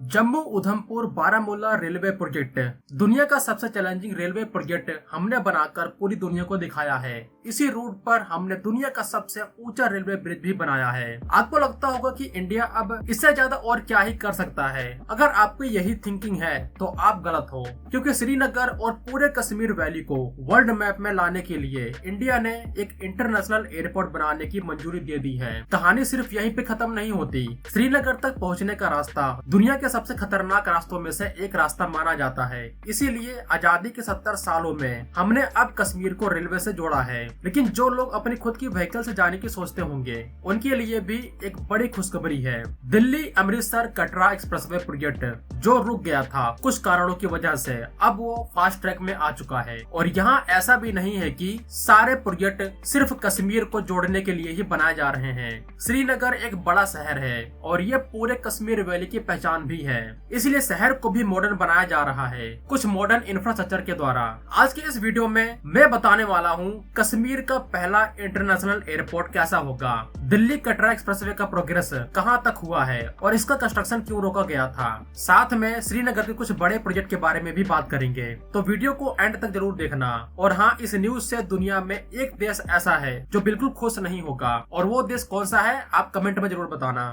Jammu Udhampur Baramulla railway project दुनिया का सबसे चैलेंजिंग रेलवे प्रोजेक्ट हमने बनाकर पूरी दुनिया को दिखाया है। इसी रूट पर हमने दुनिया का सबसे ऊंचा रेलवे ब्रिज भी बनाया है। आपको लगता होगा कि इंडिया अब इससे ज्यादा और क्या ही कर सकता है। अगर आपकी यही थिंकिंग है तो आप गलत हो, क्योंकि श्रीनगर और पूरे कश्मीर वैली को वर्ल्ड मैप में लाने के लिए इंडिया ने एक इंटरनेशनल एयरपोर्ट बनाने की मंजूरी दे दी है। कहानी सिर्फ यहीं पे खत्म नहीं होती। श्रीनगर तक पहुँचने का रास्ता दुनिया के सबसे खतरनाक रास्तों में से एक रास्ता माना जाता है। इसीलिए आजादी के 70 सालों में हमने अब कश्मीर को रेलवे से जोड़ा है। लेकिन जो लोग अपनी खुद की व्हीकल से जाने की सोचते होंगे उनके लिए भी एक बड़ी खुशखबरी है। दिल्ली अमृतसर कटरा एक्सप्रेसवे प्रोजेक्ट जो रुक गया था कुछ कारणों की वजह से, अब वो फास्ट ट्रैक में आ चुका है। और यहाँ ऐसा भी नहीं है कि सारे प्रोजेक्ट सिर्फ कश्मीर को जोड़ने के लिए ही बनाए जा रहे हैं। श्रीनगर एक बड़ा शहर है और ये पूरे कश्मीर वैली की पहचान भी है, इसलिए शहर को भी मॉडर्न बनाया जा रहा है कुछ मॉडर्न इंफ्रास्ट्रक्चर के द्वारा। आज के इस वीडियो में मैं बताने वाला हूँ कश्मीर का पहला इंटरनेशनल एयरपोर्ट कैसा होगा, दिल्ली कटरा एक्सप्रेसवे का प्रोग्रेस कहाँ तक हुआ है और इसका कंस्ट्रक्शन क्यों रोका गया था। साथ में श्रीनगर के कुछ बड़े प्रोजेक्ट के बारे में भी बात करेंगे, तो वीडियो को एंड तक जरूर देखना। और हाँ, इस न्यूज से दुनिया में एक देश ऐसा है जो बिल्कुल खुश नहीं होगा, और वो देश कौन सा है आप कमेंट में जरूर बताना।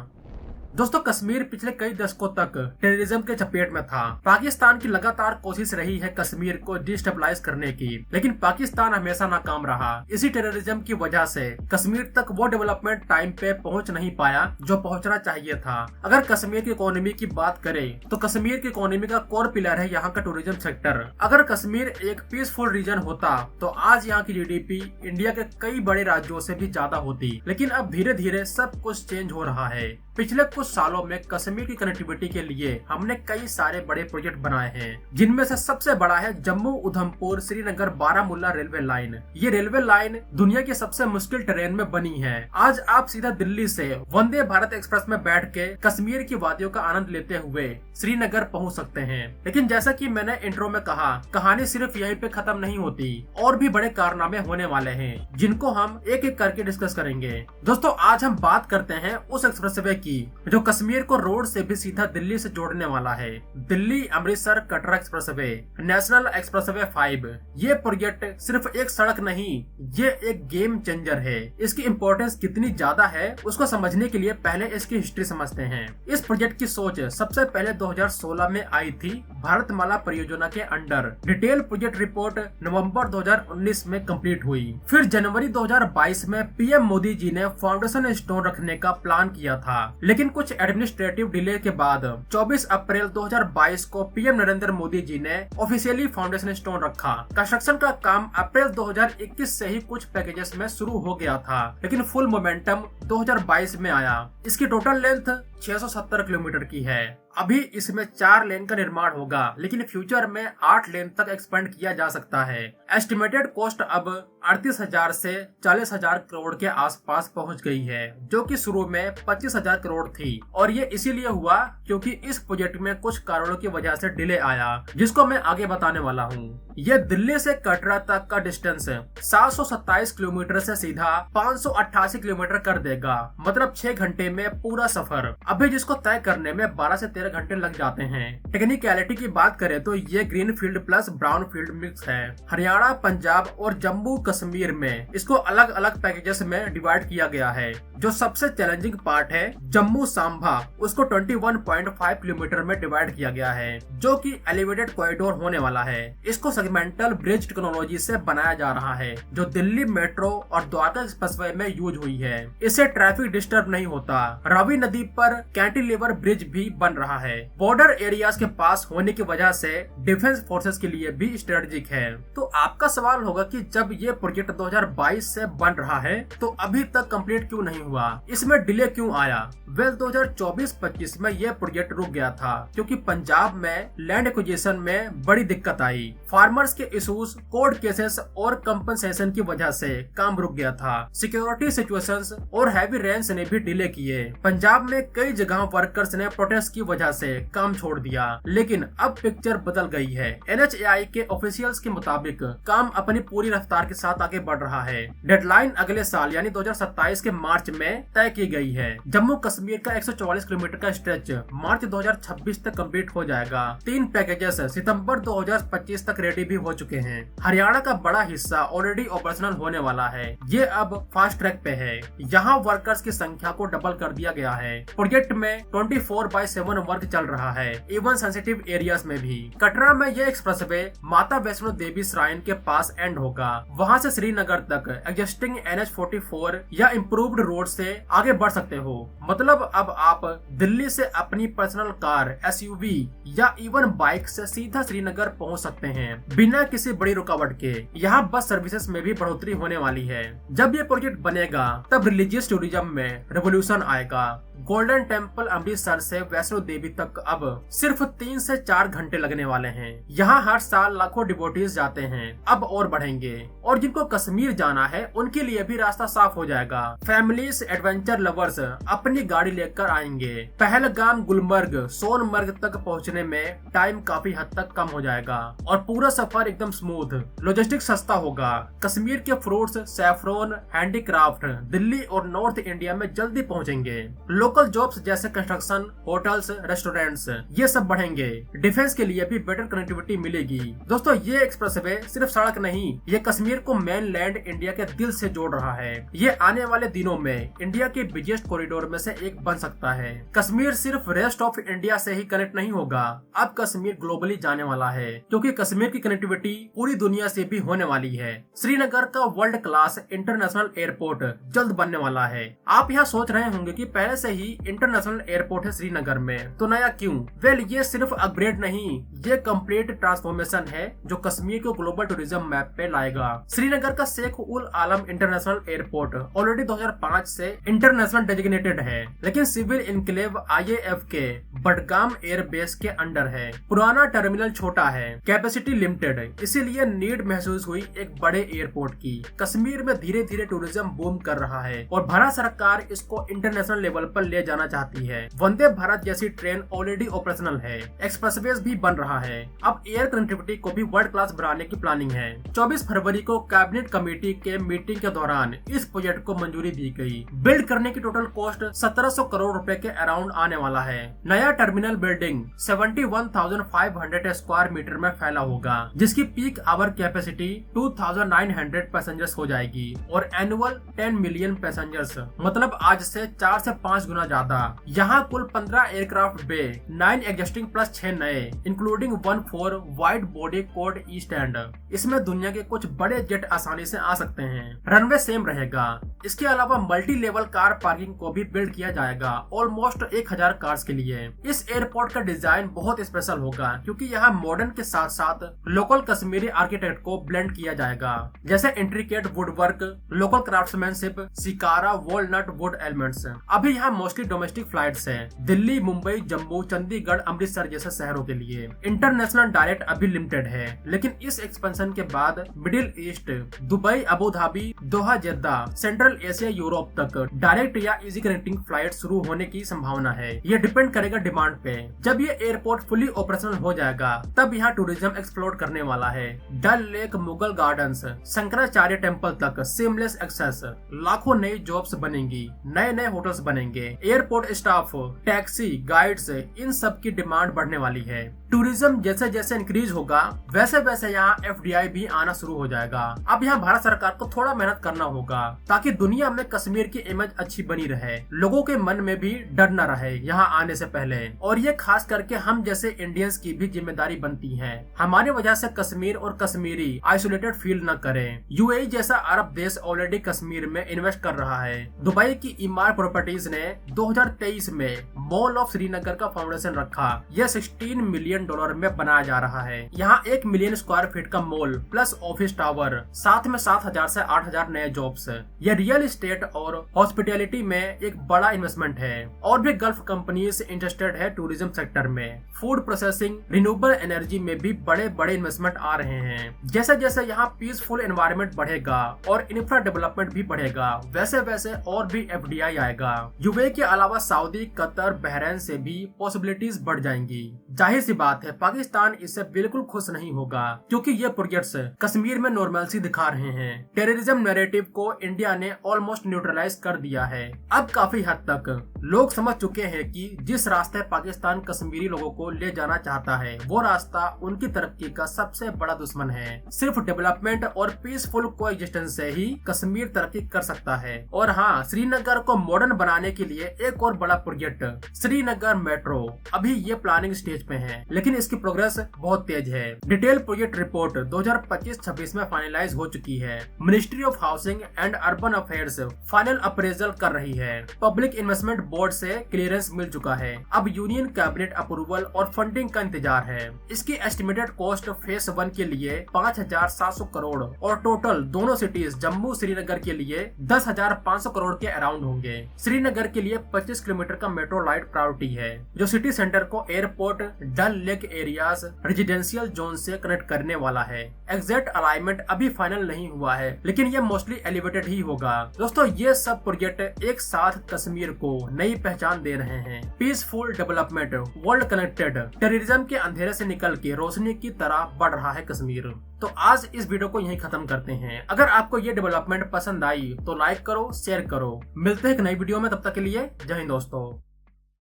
दोस्तों, कश्मीर पिछले कई दशकों तक टेररिज्म के चपेट में था। पाकिस्तान की लगातार कोशिश रही है कश्मीर को डिस्टेबलाइज करने की, लेकिन पाकिस्तान हमेशा नाकाम रहा। इसी टेररिज्म की वजह से कश्मीर तक वो डेवलपमेंट टाइम पे पहुंच नहीं पाया जो पहुंचना चाहिए था। अगर कश्मीर की इकोनॉमी की बात करें तो कश्मीर की इकोनॉमी का कोर पिलर है यहाँ का टूरिज्म सेक्टर। अगर कश्मीर एक पीसफुल रीजन होता तो आज यहाँ की जीडीपी इंडिया के कई बड़े राज्यों से भी ज्यादा होती। लेकिन अब धीरे धीरे सब कुछ चेंज हो रहा है। पिछले कुछ सालों में कश्मीर की कनेक्टिविटी के लिए हमने कई सारे बड़े प्रोजेक्ट बनाए हैं, जिनमें से सबसे बड़ा है जम्मू उधमपुर श्रीनगर बारामूला रेलवे लाइन। ये रेलवे लाइन दुनिया की सबसे मुश्किल टेरेन में बनी है। आज आप सीधा दिल्ली से वंदे भारत एक्सप्रेस में बैठ के कश्मीर की वादियों का आनंद लेते हुए श्रीनगर पहुंच सकते हैं। लेकिन जैसा कि मैंने इंट्रो में कहा, कहानी सिर्फ यहीं पे खत्म नहीं होती, और भी बड़े कारनामे होने वाले हैं जिनको हम एक एक करके डिस्कस करेंगे। दोस्तों, आज हम बात करते हैं उस एक्सप्रेसवे की जो कश्मीर को रोड से भी सीधा दिल्ली से जोड़ने वाला है, Delhi Amritsar Katra expressway, national expressway 5। ये प्रोजेक्ट सिर्फ एक सड़क नहीं, ये एक गेम चेंजर है। इसकी इम्पोर्टेंस कितनी ज्यादा है उसको समझने के लिए पहले इसकी हिस्ट्री समझते हैं। इस प्रोजेक्ट की सोच सबसे पहले 2016 में आई थी भारतमाला परियोजना के अंडर। डिटेल प्रोजेक्ट रिपोर्ट नवंबर 2019 में कंप्लीट हुई। फिर जनवरी 2022 में पीएम मोदी जी ने फाउंडेशन स्टोन रखने का प्लान किया था, लेकिन कुछ एडमिनिस्ट्रेटिव डिले के बाद 24 अप्रैल 2022 को पीएम नरेंद्र मोदी जी ने ऑफिशियली फाउंडेशन स्टोन रखा। कंस्ट्रक्शन का काम अप्रैल 2021 से ही कुछ पैकेजेस में शुरू हो गया था, लेकिन फुल मोमेंटम 2022 में आया। इसकी टोटल लेंथ 670 किलोमीटर की है। अभी इसमें 4 लेन का निर्माण होगा, लेकिन फ्यूचर में 8 लेन तक एक्सपेंड किया जा सकता है। एस्टिमेटेड कॉस्ट अब 38,000 से 40,000 करोड़ के आसपास पहुंच गई है, जो कि शुरू में 25,000 करोड़ थी। और ये इसीलिए हुआ क्योंकि इस प्रोजेक्ट में कुछ कारणों की वजह से डिले आया, जिसको मैं आगे बताने वाला हूँ। ये दिल्ली से कटरा तक का डिस्टेंस 727 किलोमीटर से सीधा 588 किलोमीटर कर देगा, मतलब 6 घंटे में पूरा सफर। अभी जिसको तय करने में 12 से 13 घंटे लग जाते हैं। टेक्निकलिटी की बात करें तो ये green field plus brown field mix है। हरियाणा, पंजाब और जम्मू कश्मीर में इसको अलग अलग पैकेजेस में डिवाइड किया गया है। जो सबसे चैलेंजिंग पार्ट है जम्मू सांभा, उसको 21.5 किलोमीटर में डिवाइड किया गया है, जो कि एलिवेटेड कॉरिडोर होने वाला है। इसको सेगमेंटल ब्रिज टेक्नोलॉजी से बनाया जा रहा है, जो दिल्ली मेट्रो और द्वारका एक्सप्रेसवे में यूज हुई है। इससे ट्रैफिक डिस्टर्ब नहीं होता। रावी नदी पर कैंटिलीवर ब्रिज भी बन रहा है। बॉर्डर एरियाज के पास होने की वजह से डिफेंस फोर्सेस के लिए भी स्ट्रेटेजिक है। तो आपका सवाल होगा कि जब ये प्रोजेक्ट 2022 से बन रहा है तो अभी तक कंप्लीट क्यों नहीं हुआ, इसमें डिले क्यों आया? 2024-25 में यह प्रोजेक्ट रुक गया था क्योंकि पंजाब में लैंड एक्विजिशन में बड़ी दिक्कत आई। फार्मर्स के इश्यूज, कोर्ट केसेस और कंपनसेशन की वजह से काम रुक गया था। सिक्योरिटी सिचुएशंस और हैवी रेन्स ने भी डिले किए। पंजाब में कई कई जगह वर्कर्स ने प्रोटेस्ट की वजह से काम छोड़ दिया, लेकिन अब पिक्चर बदल गई है। NHAI के ऑफिशियल्स के मुताबिक काम अपनी पूरी रफ्तार के साथ आगे बढ़ रहा है। डेडलाइन अगले साल यानी 2027 के मार्च में तय की गई है। जम्मू कश्मीर का 144 किलोमीटर का स्ट्रेच मार्च 2026 तक कंप्लीट हो जाएगा। 3 पैकेजेस सितंबर 2025 तक रेडी भी हो चुके हैं। हरियाणा का बड़ा हिस्सा ऑलरेडी ऑपरेशनल होने वाला है। ये अब फास्ट ट्रैक पे है। यहाँ वर्कर्स की संख्या को डबल कर दिया गया है। प्रोजेक्ट में 24/7 वर्क चल रहा है, इवन सेंसिटिव एरियाज में भी। कटरा में ये एक्सप्रेसवे माता वैष्णो देवी श्राइन के पास एंड होगा। वहाँ से श्रीनगर तक एग्जिस्टिंग NH44 या इम्प्रूव्ड रोड से आगे बढ़ सकते हो। मतलब अब आप दिल्ली से अपनी पर्सनल कार, SUV या इवन बाइक से सीधा श्रीनगर पहुंच सकते हैं बिना किसी बड़ी रुकावट के। यहाँ बस सर्विसेज में भी बढ़ोतरी होने वाली है। जब ये प्रोजेक्ट बनेगा तब रिलीजियस टूरिज्म में रेवोल्यूशन आएगा। गोल्डन टेम्पल अमृतसर से वैष्णो देवी तक अब सिर्फ 3 से 4 घंटे लगने वाले हैं। यहाँ हर साल लाखों डिवोटीज जाते हैं, अब और बढ़ेंगे। और जिनको कश्मीर जाना है उनके लिए भी रास्ता साफ हो जाएगा। फैमिलीज, एडवेंचर लवर्स अपनी गाड़ी लेकर आएंगे। पहलगाम, गुलमर्ग, सोनमर्ग तक पहुँचने में टाइम काफी हद तक कम हो जाएगा और पूरा सफर एकदम स्मूथ। लॉजिस्टिक सस्ता होगा। कश्मीर के फ्रूट्स, सैफरन, हैंडीक्राफ्ट दिल्ली और नॉर्थ इंडिया में जल्दी पहुँचेंगे। लोकल जॉब्स जैसे कंस्ट्रक्शन, होटल्स, रेस्टोरेंट्स ये सब बढ़ेंगे। डिफेंस के लिए भी बेटर कनेक्टिविटी मिलेगी। दोस्तों, ये एक्सप्रेसवे सिर्फ सड़क नहीं, ये कश्मीर को मेनलैंड इंडिया के दिल से जोड़ रहा है। ये आने वाले दिनों में इंडिया के बिगेस्ट कॉरिडोर में से एक बन सकता है। कश्मीर सिर्फ रेस्ट ऑफ इंडिया से ही कनेक्ट नहीं होगा, अब कश्मीर ग्लोबली जाने वाला है, क्योंकि कश्मीर की कनेक्टिविटी पूरी दुनिया से भी होने वाली है। श्रीनगर का वर्ल्ड क्लास इंटरनेशनल एयरपोर्ट जल्द बनने वाला है। आप यहाँ सोच रहे होंगे कि पहले से ही इंटरनेशनल एयरपोर्ट है श्रीनगर में, तो नया क्यों? वेल, ये सिर्फ अपग्रेड नहीं, ये कंप्लीट ट्रांसफॉर्मेशन है जो कश्मीर को ग्लोबल टूरिज्म मैप पे लाएगा। श्रीनगर का शेख उल आलम इंटरनेशनल एयरपोर्ट ऑलरेडी 2005 से इंटरनेशनल डेजिग्नेटेड है, लेकिन सिविल इनक्लेव IAF के बडगाम एयरबेस के अंडर है। पुराना टर्मिनल छोटा है, कैपेसिटी लिमिटेड, इसीलिए नीड महसूस हुई एक बड़े एयरपोर्ट की। कश्मीर में धीरे धीरे टूरिज्म बूम कर रहा है और भारत सरकार इसको इंटरनेशनल लेवल पर ले जाना चाहती है। वंदे भारत जैसी ट्रेन ऑलरेडी ऑपरेशनल है, एक्सप्रेसवेज भी बन रहा है। अब एयर कनेक्टिविटी को भी वर्ल्ड क्लास बनाने की प्लानिंग है। 24 फरवरी को कैबिनेट कमेटी के मीटिंग के दौरान इस प्रोजेक्ट को मंजूरी दी गई। बिल्ड करने की टोटल कॉस्ट 1700 करोड़ रुपए के अराउंड आने वाला है। नया टर्मिनल बिल्डिंग 71,500 स्क्वायर मीटर में फैला होगा, जिसकी पीक आवर कैपेसिटी 2,900 पैसेंजर्स हो जाएगी और एनुअल 10 मिलियन पैसेंजर्स, मतलब आज से 4 से 5 गुना ज्यादा। यहाँ कुल 15 एयरक्राफ्ट बे, 9 एग्जिस्टिंग प्लस 6 नए, including 1 for wide body code E stand. इसमें दुनिया के कुछ बड़े जेट आसानी से आ सकते हैं। रनवे सेम रहेगा। इसके अलावा मल्टी लेवल कार पार्किंग को भी बिल्ड किया जाएगा, ऑलमोस्ट 1000 कार्स के लिए। इस एयरपोर्ट का डिजाइन बहुत स्पेशल होगा, क्योंकि यहाँ मॉडर्न के साथ साथ लोकल कश्मीरी आर्किटेक्ट को ब्लेंड किया जाएगा, जैसे intricate woodwork, local craftsmanship, shikara walnut would elements. अभी यहाँ मोस्टली डोमेस्टिक फ्लाइट्स हैं, दिल्ली, मुंबई, जम्मू, चंडीगढ़, अमृतसर जैसे शहरों के लिए। इंटरनेशनल डायरेक्ट अभी लिमिटेड है, लेकिन इस एक्सपेंशन के बाद Middle East, Dubai, Abu Dhabi, Doha, Jeddah, Central Asia, Europe तक डायरेक्ट या इजी कनेक्टिंग फ्लाइट शुरू होने की संभावना है। ये डिपेंड करेगा डिमांड पे। जब ये एयरपोर्ट फुली ऑपरेशनल हो जाएगा तब यहाँ टूरिज्म एक्सप्लोर करने वाला है। Dal lake, Mughal gardens, Shankaracharya temple तक सीमलेस एक्सेस, लाखों नई जॉब्स बनेंगी, नए नए होटल्स बनेंगे। एयरपोर्ट स्टाफ, टैक्सी, गाइड्स, इन सब की डिमांड बढ़ने वाली है। टूरिज्म जैसे जैसे इंक्रीज होगा वैसे वैसे यहाँ FDI भी आना शुरू हो जाएगा। अब यहाँ भारत सरकार को थोड़ा मेहनत करना होगा ताकि दुनिया में कश्मीर की इमेज अच्छी बनी रहे, लोगों के मन में भी डर न रहे यहाँ आने से पहले। और ये खास करके हम जैसे इंडियंस की भी जिम्मेदारी बनती है। हमारी वजह से कश्मीर और कश्मीरी आइसोलेटेड फील न करें। UAE जैसा अरब देश ऑलरेडी कश्मीर में इन्वेस्ट कर रहा है। दुबई की इमार प्रॉपर्टीज ने 2023 में मॉल ऑफ श्रीनगर का फाउंडेशन रखा। यह $16 मिलियन में बनाया जा रहा है। यहाँ 1 मिलियन स्क्वायर फीट का मॉल प्लस ऑफिस टावर, साथ में 7,000 से 8,000 नए जॉब्स। यह रियल एस्टेट और हॉस्पिटैलिटी में एक बड़ा इन्वेस्टमेंट है। और भी गल्फ कंपनीज इंटरेस्टेड है टूरिज्म सेक्टर में। फूड प्रोसेसिंग, रिन्यूएबल एनर्जी में भी बड़े बड़े इन्वेस्टमेंट आ रहे हैं। जैसे जैसे यहाँ पीसफुल एनवायरनमेंट बढ़ेगा और इंफ्रा डेवलपमेंट भी बढ़ेगा, वैसे वैसे और भी FDI आएगा। UAE के अलावा सऊदी, कतर, बहरीन से भी पॉसिबिलिटीज बढ़ जाएंगी। जाहिर सी बात है पाकिस्तान इससे बिल्कुल खुश नहीं होगा, क्योंकि ये प्रोजेक्ट्स कश्मीर में नॉर्मलसी दिखा रहे हैं। टेररिज्म नैरेटिव को इंडिया ने ऑलमोस्ट न्यूट्रलाइज कर दिया है। अब काफी हद तक लोग समझ चुके हैं कि जिस रास्ते पाकिस्तान कश्मीरी लोगों को ले जाना चाहता है वो रास्ता उनकी तरक्की का सबसे बड़ा दुश्मन है। सिर्फ डेवलपमेंट और पीसफुल कोएग्जिस्टेंस से ही कश्मीर तरक्की कर सकता है। और हाँ, श्रीनगर को मॉडर्न बनाने के लिए एक और बड़ा प्रोजेक्ट श्रीनगर मेट्रो अभी ये प्लानिंग स्टेज पे है, लेकिन इसकी प्रोग्रेस बहुत तेज है। डिटेल प्रोजेक्ट रिपोर्ट 2025-26 में फाइनलाइज हो चुकी है। Ministry of housing and urban affairs final appraisal कर रही है। पब्लिक इन्वेस्टमेंट बोर्ड से क्लियरेंस मिल चुका है। अब यूनियन कैबिनेट अप्रूवल और फंडिंग का इंतजार है। इसकी एस्टिमेटेड कॉस्ट फेज 1 के लिए 5,700 करोड़ और टोटल दोनों सिटीज जम्मू श्रीनगर के लिए 10,500 करोड़ के अराउंड होंगे। श्रीनगर के लिए 25 किलोमीटर का मेट्रो लाइट प्रायोरिटी है, जो सिटी सेंटर को एयरपोर्ट, डल लेक एरियाज, रेजिडेंशियल जोन से कनेक्ट करने वाला है। एग्जैक्ट अलाइनमेंट अभी फाइनल नहीं हुआ है, लेकिन ये मोस्टली एलिवेटेड ही होगा। दोस्तों, ये सब प्रोजेक्ट एक साथ कश्मीर को नई पहचान दे रहे हैं। Peaceful development, world connected, terrorism के अंधेरे से निकल के रोशनी की तरह बढ़ रहा है कश्मीर। तो आज इस वीडियो को यहीं खत्म करते हैं। अगर आपको ये डेवलपमेंट पसंद आई तो लाइक करो, शेयर करो। मिलते हैं एक नई वीडियो में, तब तक के लिए जय हिंद दोस्तों।